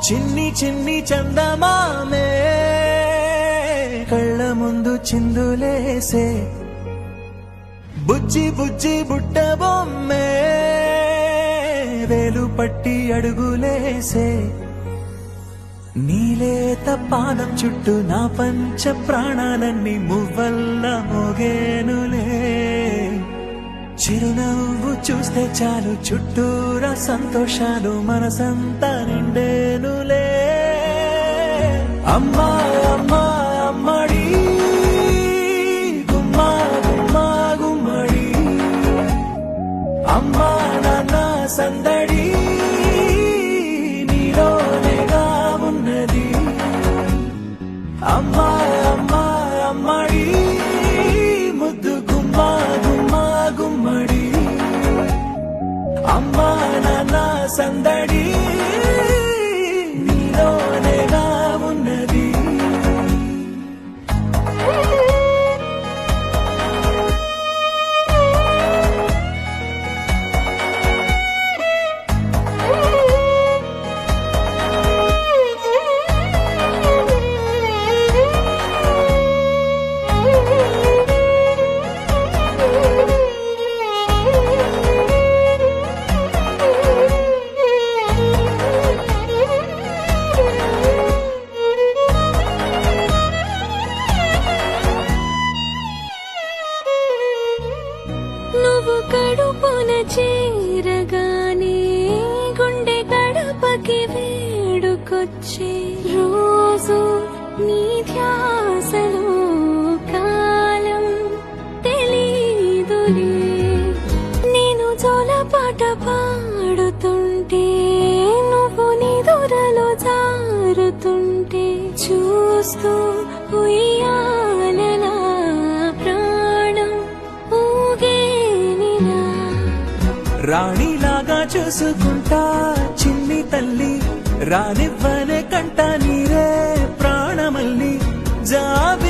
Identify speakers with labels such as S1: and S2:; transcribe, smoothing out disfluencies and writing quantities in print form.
S1: చిన్ని చిన్ని చందమామే కళ్ళ ముందు చిందులేసే బుజ్జి బుజ్జి బుట్ట బొమ్మే వేలు పట్టి అడుగులేసే నీలేత పాదం చుట్టూ నా పంచ ప్రాణాలన్నీ మువ్వల్ల మోగేనులే చిరునవ్వు చూస్తే చాలు చుట్టూరా సంతోషాలు మనసంతా నిండేనులే అమ్మా అమ్మా అమ్మడి గుమ్మా గుమ్మా గుమ్మడి అమ్మా నాన్న సందడి నీలోనేగా ఉన్నది అమ్మా అమ్మా అమ్మడి ముద్దు గుమ్మా గుమ్మా గుమ్మడి అమ్మా నాన్న సందడి నీలోనేగా ఉన్నది
S2: నువ్వు కడుపున చేరగానే గుండె గడపకి వేడుకొచ్చే రోజు నీ ధ్యాసలో కాలం తెలీదులే నేను జోలపాట పాడుతుంటే నువ్వు నిదురలో జారుతుంటే చూస్తూ ఉయ్యాలలా ప్రాణం ఊగేనిలా
S1: రాణిలాగా చూసుకుంటా చిన్ని తల్లి రానివ్వనే కంట నీరే ప్రాణమల్లి జాబి